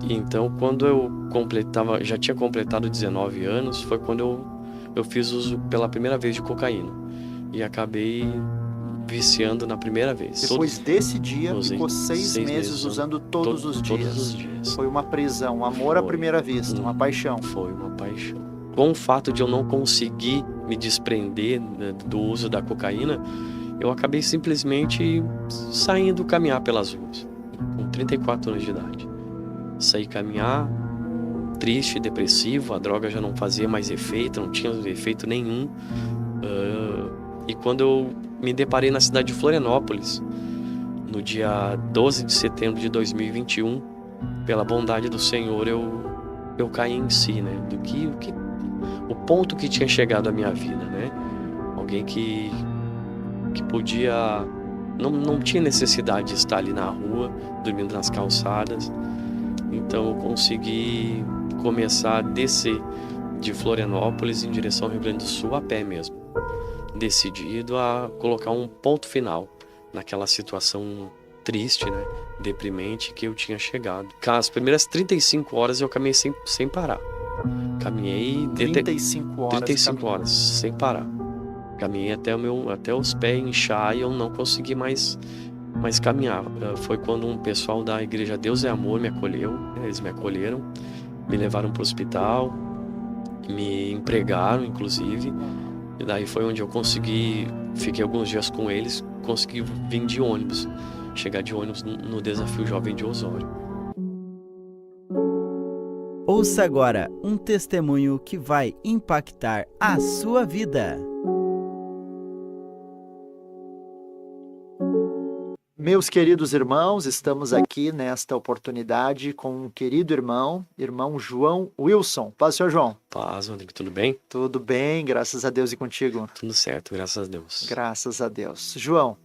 Então, quando eu já tinha completado 19 anos, foi quando eu fiz uso pela primeira vez de cocaína. E acabei viciando na primeira vez. Depois desse dia, Usei ficou 6 meses usando usando todos os todos os dias. dias. Foi uma prisão, um amor à primeira vista, uma paixão. Foi uma paixão. Com o fato de eu não conseguir me desprender, né, do uso da cocaína, eu acabei simplesmente saindo caminhar pelas ruas, com 34 anos de idade. Saí caminhar, triste, depressivo, a droga já não fazia mais efeito, não tinha efeito nenhum. E quando eu me deparei na cidade de Florianópolis, no dia 12 de setembro de 2021, pela bondade do Senhor, eu caí em si, né? O ponto que tinha chegado à minha vida, né? Alguém que podia, não tinha necessidade de estar ali na rua, dormindo nas calçadas. Então eu consegui começar a descer de Florianópolis em direção ao Rio Grande do Sul a pé mesmo, decidido a colocar um ponto final naquela situação triste, né, deprimente que eu tinha chegado. As primeiras 35 horas eu caminhei sem parar. Caminhei 35 horas 35 horas sem parar. Caminhei até os pés inchar e eu não consegui mais caminhar. Foi quando um pessoal da igreja Deus é Amor me acolheu, né, eles me acolheram, me levaram para o hospital, me empregaram inclusive. E daí foi onde eu fiquei alguns dias com eles, consegui vir de ônibus, chegar de ônibus no Desafio Jovem de Osório. Ouça agora um testemunho que vai impactar a sua vida. Meus queridos irmãos, estamos aqui nesta oportunidade com um querido irmão João Wilson. Paz, senhor João. Paz, Rodrigo, tudo bem? Tudo bem, graças a Deus, e contigo? Tudo certo, graças a Deus. Graças a Deus. João,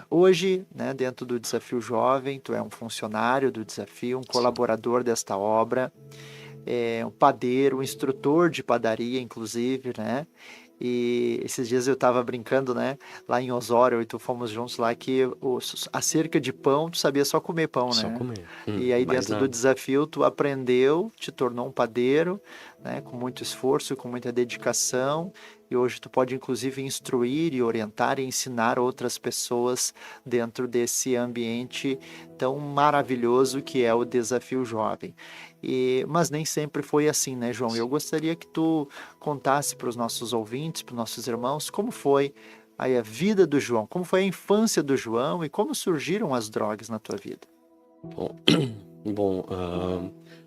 hoje, né, dentro do Desafio Jovem, tu é um funcionário do Desafio, um colaborador desta obra, um padeiro, um instrutor de padaria, inclusive, né? E esses dias eu estava brincando, né? Lá em Osório, e tu fomos juntos lá, que acerca de pão, tu sabia só comer pão, né? Só comer. E aí dentro do desafio, tu aprendeu, te tornou um padeiro, né? Com muito esforço, com muita dedicação. E hoje tu pode, inclusive, instruir e orientar e ensinar outras pessoas dentro desse ambiente tão maravilhoso que é o Desafio Jovem. Mas nem sempre foi assim, né, João? Eu gostaria que tu contasse para os nossos ouvintes, para os nossos irmãos, como foi aí a vida do João, como foi a infância do João e como surgiram as drogas na tua vida. Bom,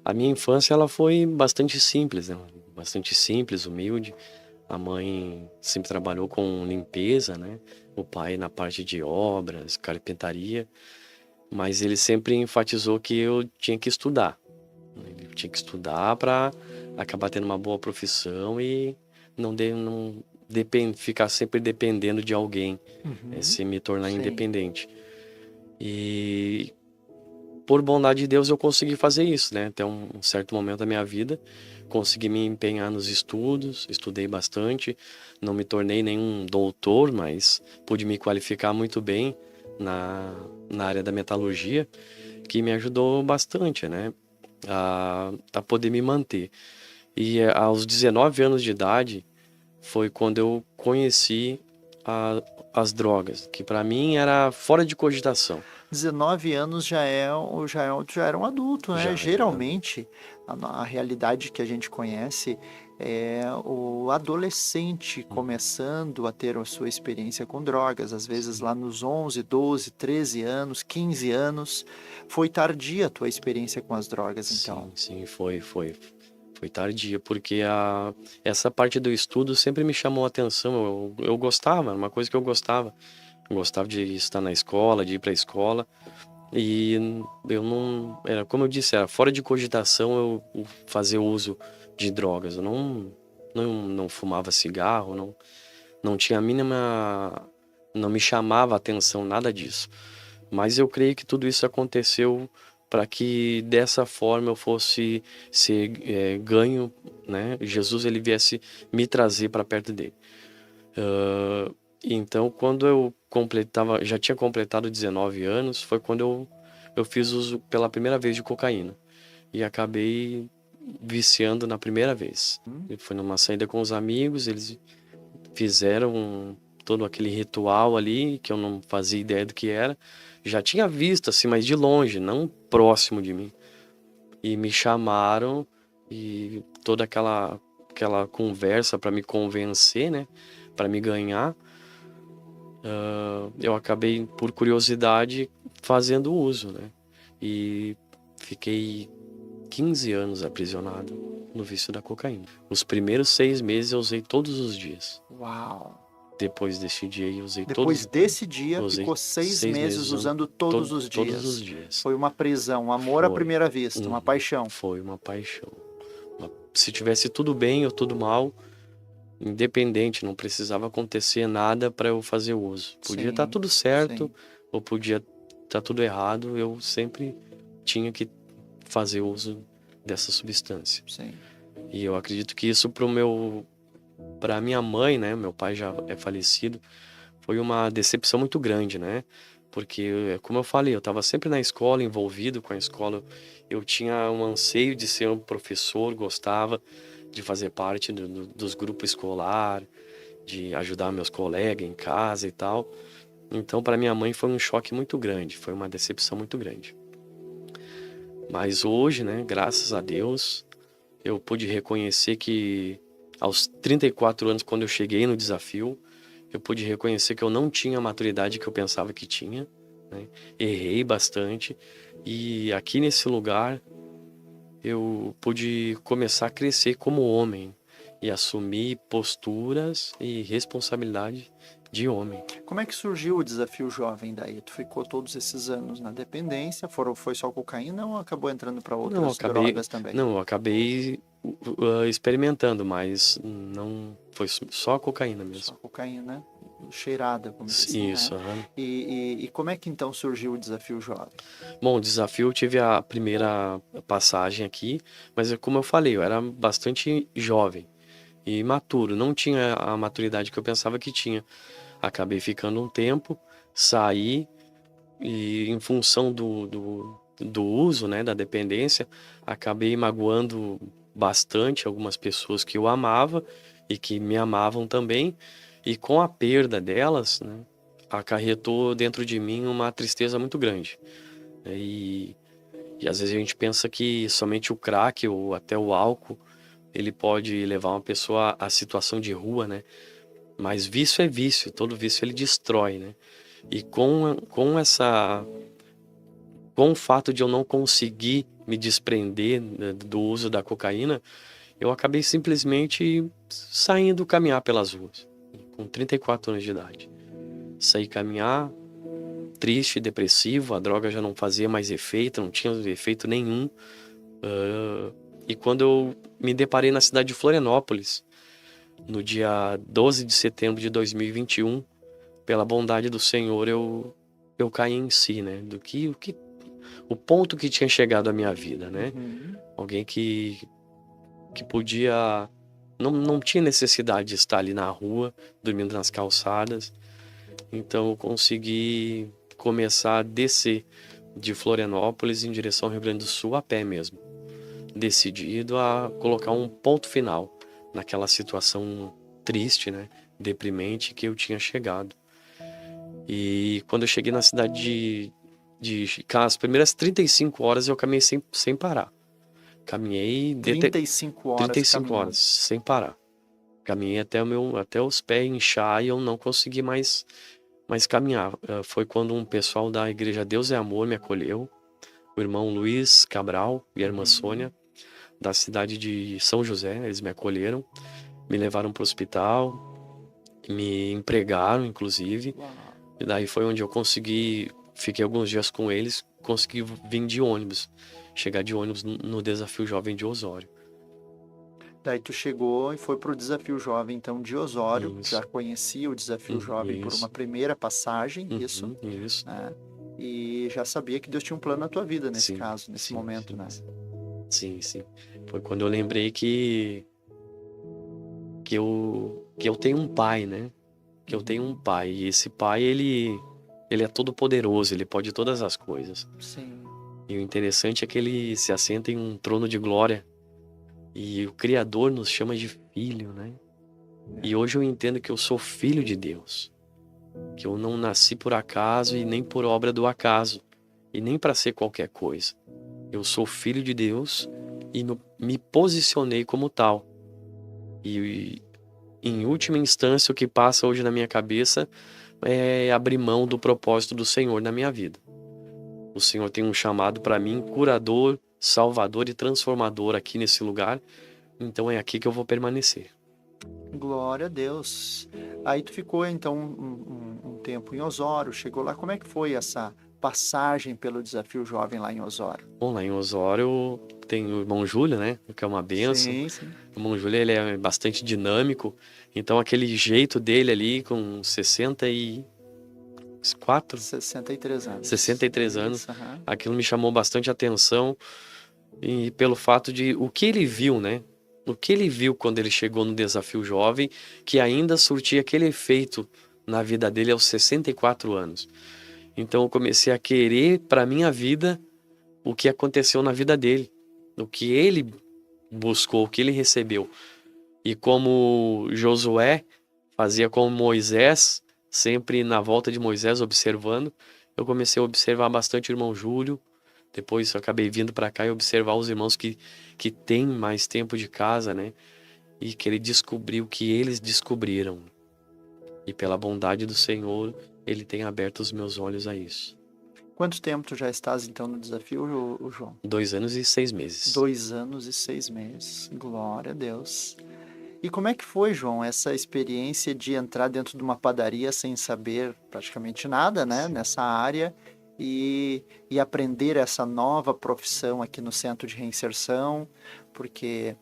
a minha infância ela foi bastante simples, né? Bastante simples, humilde. A mãe sempre trabalhou com limpeza, né? O pai na parte de obras, carpintaria. Mas ele sempre enfatizou que eu tinha que estudar. Ele tinha que estudar para acabar tendo uma boa profissão e não ficar sempre dependendo de alguém, se me tornar independente. E por bondade de Deus eu consegui fazer isso, né? Até um certo momento da minha vida, consegui me empenhar nos estudos, estudei bastante, não me tornei nenhum doutor, mas pude me qualificar muito bem na área da metalurgia, que me ajudou bastante, né? A poder me manter. E aos 19 anos de idade foi quando eu conheci as drogas, que para mim era fora de cogitação. 19 anos já era um adulto, né? Geralmente, a realidade que a gente conhece é o adolescente começando a ter a sua experiência com drogas, às vezes lá nos 11, 12, 13 anos, 15 anos. Foi tardia a tua experiência com as drogas, então? Sim, foi tardia, porque essa parte do estudo sempre me chamou a atenção, eu gostava, era uma coisa que eu gostava. Eu gostava de estar na escola, de ir para a escola, e eu não, como eu disse, era fora de cogitação eu fazer uso de drogas. Eu não fumava cigarro, não tinha a mínima, não me chamava a atenção nada disso. Mas eu creio que tudo isso aconteceu para que dessa forma eu fosse ser ganho, né? Jesus ele viesse me trazer para perto dele. Então, quando eu já tinha completado 19 anos, foi quando eu eu fiz uso pela primeira vez de cocaína. E acabei viciando na primeira vez. Eu fui numa saída com os amigos, eles fizeram todo aquele ritual ali, que eu não fazia ideia do que era. Já tinha visto, assim, mas de longe, não próximo de mim. E me chamaram e toda aquela conversa para me convencer, né? Para me ganhar. Eu acabei, por curiosidade, fazendo uso, né? E fiquei 15 anos aprisionado no vício da cocaína. Os primeiros 6 meses eu usei todos os dias. Uau! Depois desse dia eu usei Depois desse dia, usei ficou 6 6 meses usando todos os dias. Todos os dias. Foi uma prisão, um amor à Foi. primeira vista, uma paixão. Foi uma paixão. Se tivesse tudo bem ou tudo mal, independente, não precisava acontecer nada para eu fazer uso. Podia estar tudo certo ou podia estar tudo errado, eu sempre tinha que fazer uso dessa substância. Sim. E eu acredito que isso para minha mãe, né, meu pai já é falecido, foi uma decepção muito grande, né? Porque, como eu falei, eu estava sempre na escola, envolvido com a escola. Eu tinha um anseio de ser um professor, gostava de fazer parte dos grupos escolar, de ajudar meus colegas em casa e tal. Então, para minha mãe foi um choque muito grande, foi uma decepção muito grande. Mas hoje, né, graças a Deus, eu pude reconhecer que aos 34 anos, quando eu cheguei no desafio, eu pude reconhecer que eu não tinha a maturidade que eu pensava que tinha, né? Errei bastante e aqui nesse lugar eu pude começar a crescer como homem e assumir posturas e responsabilidade de homem. Como é que surgiu o Desafio Jovem daí? Tu ficou todos esses anos na dependência, foi só cocaína ou acabou entrando para outras drogas também? Não, eu acabei experimentando, mas não foi só a cocaína mesmo. Só cocaína cheirada, como diz assim, Isso, né? E como é que então surgiu o Desafio Jovem? Bom, o desafio eu tive a primeira passagem aqui, mas como eu falei, eu era bastante jovem e imaturo, não tinha a maturidade que eu pensava que tinha. Acabei ficando um tempo, saí e em função do uso, né, da dependência, acabei magoando bastante algumas pessoas que eu amava e que me amavam também, e com a perda delas, né, acarretou dentro de mim uma tristeza muito grande. E às vezes a gente pensa que somente o crack ou até o álcool ele pode levar uma pessoa à situação de rua, né? Mas vício é vício, todo vício ele destrói, né? E com o fato de eu não conseguir me desprender, né, do uso da cocaína, eu acabei simplesmente saindo caminhar pelas ruas, com 34 anos de idade. Saí caminhar, triste, depressivo, a droga já não fazia mais efeito, não tinha efeito nenhum. E quando eu me deparei na cidade de Florianópolis, no dia 12 de setembro de 2021, pela bondade do Senhor, eu caí em si, né? O ponto que tinha chegado à minha vida, né? Alguém que podia... Não tinha necessidade de estar ali na rua, dormindo nas calçadas. Então eu consegui começar a descer de Florianópolis em direção ao Rio Grande do Sul a pé mesmo. Decidido a colocar um ponto final naquela situação triste, né? Deprimente que eu tinha chegado. E quando eu cheguei na cidade as primeiras 35 horas eu caminhei sem parar. Caminhei 35 horas 35 horas sem parar. Caminhei até os pés inchar e eu não consegui mais caminhar. Foi quando um pessoal da igreja Deus é Amor me acolheu, o irmão Luiz Cabral e a irmã Sônia, da cidade de São José, eles me acolheram, me levaram para o hospital, me empregaram, inclusive. E daí foi onde eu fiquei alguns dias com eles, consegui vir de ônibus, chegar de ônibus no Desafio Jovem de Osório. Daí tu chegou e foi pro Desafio Jovem, então, de Osório. Isso. Já conhecia o Desafio Jovem por uma primeira passagem, isso. Isso. Né? E já sabia que Deus tinha um plano na tua vida, nesse caso, nesse momento, né? Sim. Foi quando eu lembrei que eu tenho um pai, né? Que eu tenho um pai. E esse pai, ele é todo poderoso, ele pode todas as coisas. Sim. E o interessante é que ele se assenta em um trono de glória. E o Criador nos chama de filho, né? E hoje eu entendo que eu sou filho de Deus. Que eu não nasci por acaso e nem por obra do acaso. E nem para ser qualquer coisa. Eu sou filho de Deus e me posicionei como tal. E em última instância, o que passa hoje na minha cabeça é abrir mão do propósito do Senhor na minha vida. O Senhor tem um chamado para mim, curador, salvador e transformador aqui nesse lugar. Então é aqui que eu vou permanecer. Glória a Deus. Aí tu ficou então um tempo em Osório, chegou lá. Como é que foi essa passagem pelo Desafio Jovem lá em Osório? Bom, lá em Osório tem o irmão Júlio, né? Que é uma bênção. Sim, sim. O irmão Júlio, ele é bastante dinâmico. Então aquele jeito dele ali com 64, 63 anos. 63 anos, Isso, aham. aquilo me chamou bastante atenção. E pelo fato de o que ele viu, né? O que ele viu quando ele chegou no Desafio Jovem, que ainda surtia aquele efeito na vida dele aos 64 anos. Então eu comecei a querer para minha vida o que aconteceu na vida dele, o que ele buscou, o que ele recebeu. E como Josué fazia com Moisés, sempre na volta de Moisés observando, eu comecei a observar bastante o irmão Júlio. Depois eu acabei vindo para cá e observar os irmãos que têm mais tempo de casa, né? E querer descobrir o que eles descobriram. E pela bondade do Senhor, Ele tem aberto os meus olhos a isso. Quanto tempo tu já estás então no desafio, João? 2 anos e 6 meses. 2 anos e 6 meses. Glória a Deus. E como é que foi, João, essa experiência de entrar dentro de uma padaria sem saber praticamente nada, né, nessa área e aprender essa nova profissão aqui no Centro de Reinserção, porque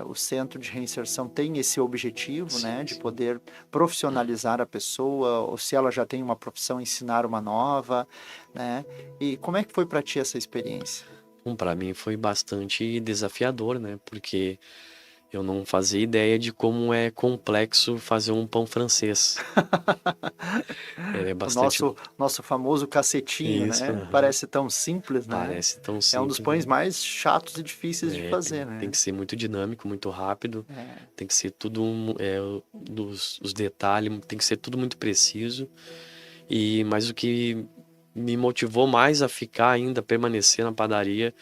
o Centro de Reinserção tem esse objetivo, Sim, né, de sim. poder profissionalizar a pessoa, ou se ela já tem uma profissão, ensinar uma nova, né? E como é que foi para ti essa experiência? Bom, para mim foi bastante desafiador, né? Porque eu não fazia ideia de como é complexo fazer um pão francês. É O bastante nosso famoso cacetinho, isso, né? aham. Parece tão simples, né? Parece tão É um dos simples, pães né? mais chatos e difíceis de Tem, fazer, tem né? que ser muito dinâmico, muito rápido. É. Tem que ser tudo, os detalhes, tem que ser tudo muito preciso. Mas o que me motivou mais a ficar ainda, permanecer na padaria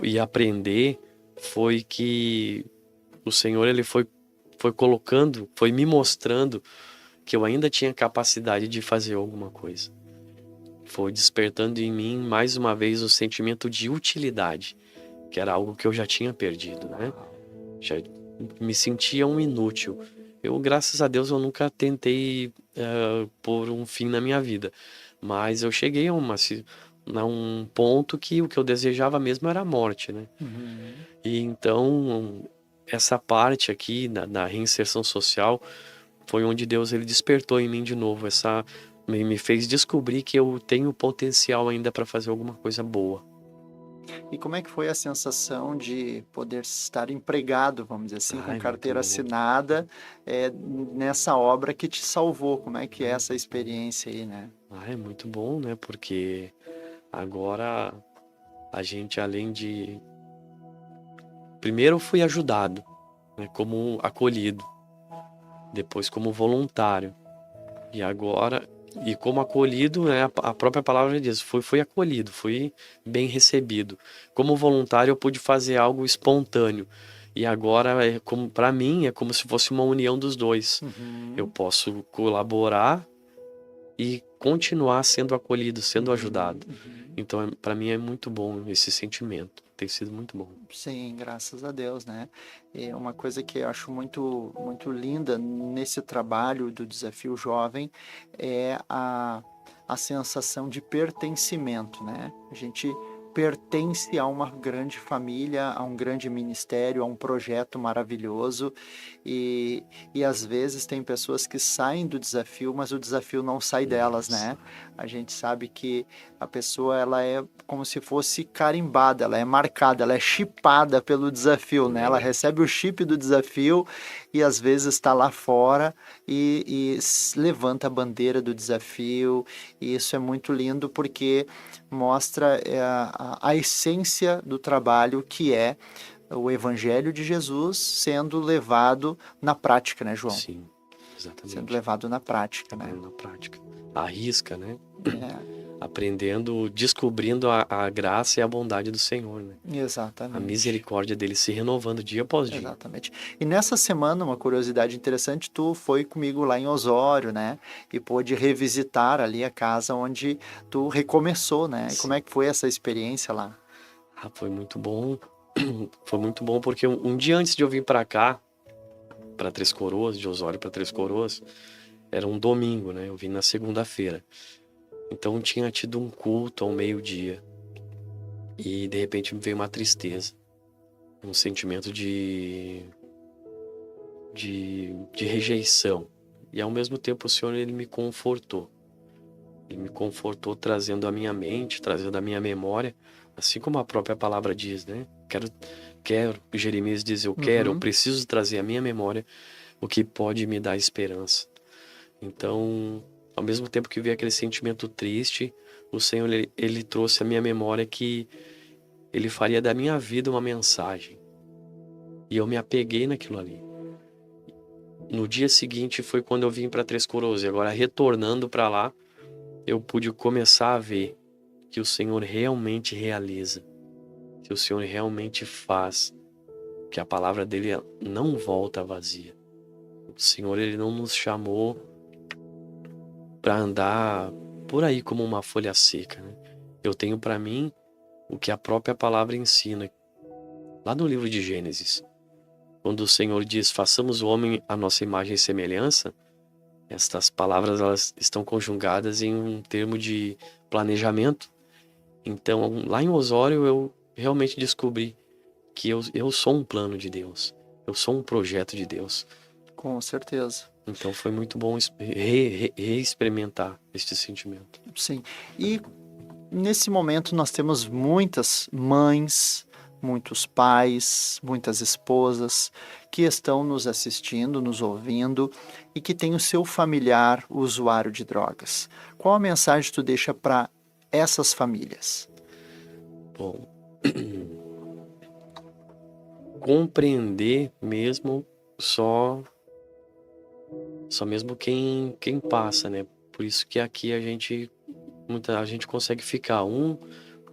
e aprender, foi que o Senhor, ele foi colocando, foi me mostrando que eu ainda tinha capacidade de fazer alguma coisa. Foi despertando em mim, mais uma vez, o sentimento de utilidade, que era algo que eu já tinha perdido, né? Já me sentia um inútil. Eu, graças a Deus, eu nunca tentei pôr um fim na minha vida. Mas eu cheguei a um ponto que o que eu desejava mesmo era a morte, né? Uhum. E então, essa parte aqui da reinserção social foi onde Deus, ele despertou em mim de novo. Me fez descobrir que eu tenho potencial ainda para fazer alguma coisa boa. E como é que foi a sensação de poder estar empregado, vamos dizer assim, com Ai, muito carteira bom. assinada, nessa obra que te salvou? Como é que é essa experiência aí, né? É muito bom, né? Porque agora a gente, além de... Primeiro eu fui ajudado, né? Como acolhido. Depois como voluntário. E agora... E como acolhido, né? A própria palavra diz, fui acolhido, fui bem recebido. Como voluntário eu pude fazer algo espontâneo. E agora, para mim, é como se fosse uma união dos dois. Eu Uhum. posso colaborar e continuar sendo acolhido, sendo ajudado. Uhum. Então, para mim é muito bom esse sentimento. Tem sido muito bom. Sim, graças a Deus, né? E uma coisa que eu acho muito, muito linda nesse trabalho do Desafio Jovem é a sensação de pertencimento, né? A gente pertence a uma grande família, a um grande ministério, a um projeto maravilhoso e às vezes tem pessoas que saem do desafio, mas o desafio não sai delas, né? A gente sabe que a pessoa ela é como se fosse carimbada, ela é marcada, ela é chipada pelo desafio, né? Ela recebe o chip do desafio e às vezes está lá fora e levanta a bandeira do desafio, e isso é muito lindo porque mostra a essência do trabalho, que é o Evangelho de Jesus sendo levado na prática, né, João? Sim, exatamente. Sendo levado na prática, né? Na prática. Arrisca, né? É, Aprendendo, descobrindo a graça e a bondade do Senhor, né? exatamente. A misericórdia dele se renovando dia após dia. Exatamente. E nessa semana, uma curiosidade interessante, tu foi comigo lá em Osório, né? E pôde revisitar ali a casa onde tu recomeçou, né? E como é que foi essa experiência lá? Ah, foi muito bom. Foi muito bom porque um dia antes de eu vir para cá, para Três Coroas, de Osório para Três Coroas, era um domingo, né? Eu vim na segunda-feira. Então tinha tido um culto ao meio-dia. E de repente me veio uma tristeza, um sentimento de rejeição. E ao mesmo tempo o Senhor ele me confortou. Ele me confortou trazendo à minha mente, trazendo à minha memória, assim como a própria palavra diz, né? Quero, Jeremias diz, eu quero, eu preciso trazer à minha memória o que pode me dar esperança. Então, ao mesmo tempo que veio aquele sentimento triste, o Senhor ele trouxe à minha memória que ele faria da minha vida uma mensagem. E eu me apeguei naquilo ali. No dia seguinte foi quando eu vim para Três Coroas. E agora, retornando para lá, eu pude começar a ver que o Senhor realmente realiza, que o Senhor realmente faz, que a palavra dele não volta vazia. O Senhor ele não nos chamou para andar por aí como uma folha seca, né? Eu tenho para mim o que a própria palavra ensina. Lá no livro de Gênesis, quando o Senhor diz, façamos o homem à nossa imagem e semelhança, estas palavras elas estão conjugadas em um termo de planejamento. Então, lá em Osório, eu realmente descobri que eu sou um plano de Deus. Eu sou um projeto de Deus. Com certeza. Então, foi muito bom reexperimentar este sentimento. Sim. E nesse momento nós temos muitas mães, muitos pais, muitas esposas que estão nos assistindo, nos ouvindo e que têm o seu familiar usuário de drogas. Qual a mensagem tu deixa para essas famílias? Bom, compreender mesmo só mesmo quem passa, né? Por isso que aqui a gente consegue ficar. Um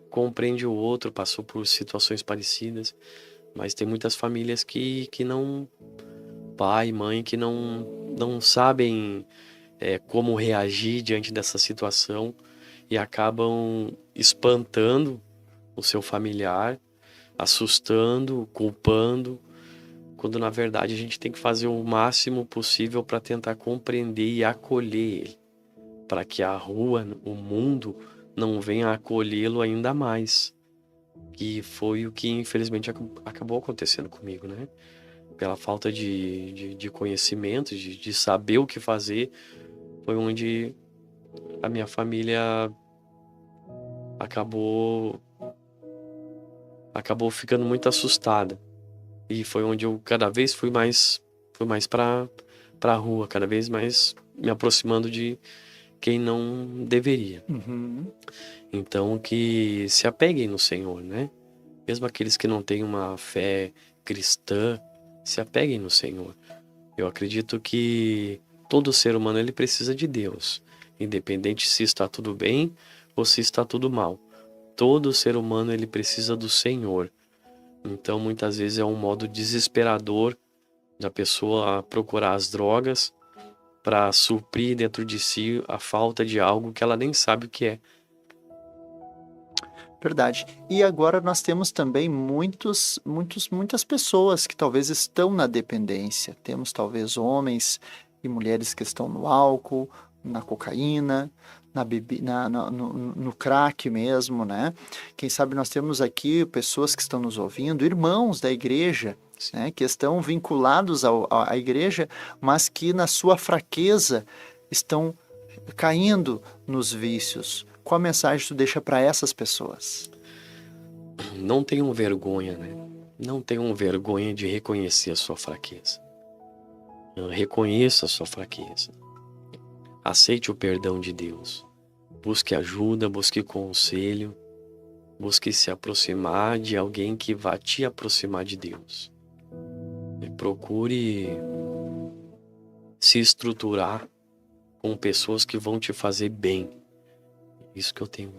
compreende o outro, passou por situações parecidas, mas tem muitas famílias que não, pai e mãe, que não sabem como reagir diante dessa situação e acabam espantando o seu familiar, assustando, culpando, quando na verdade a gente tem que fazer o máximo possível para tentar compreender e acolher ele, para que a rua, o mundo, não venha acolhê-lo ainda mais. Que foi o que infelizmente acabou acontecendo comigo, né? Pela falta de conhecimento, de saber o que fazer, foi onde a minha família acabou ficando muito assustada. E foi onde eu cada vez fui mais para a rua, cada vez mais me aproximando de quem não deveria. Então, que se apeguem no Senhor, né? Mesmo aqueles que não têm uma fé cristã, se apeguem no Senhor. Eu acredito que todo ser humano ele precisa de Deus, independente se está tudo bem ou se está tudo mal. Todo ser humano ele precisa do Senhor. Então, muitas vezes é um modo desesperador da pessoa procurar as drogas para suprir dentro de si a falta de algo que ela nem sabe o que é. Verdade. E agora nós temos também muitas pessoas que talvez estão na dependência. Temos talvez homens e mulheres que estão no álcool, na cocaína, no crack mesmo, né? Quem sabe nós temos aqui pessoas que estão nos ouvindo, irmãos da igreja, né? Que estão vinculados à igreja, mas que na sua fraqueza estão caindo nos vícios. Qual a mensagem tu deixa para essas pessoas? Não tenham vergonha, né? Não tenham vergonha de reconhecer a sua fraqueza. Reconheça a sua fraqueza. Aceite o perdão de Deus. Busque ajuda, busque conselho. Busque se aproximar de alguém que vá te aproximar de Deus. E procure se estruturar com pessoas que vão te fazer bem. Isso que eu tenho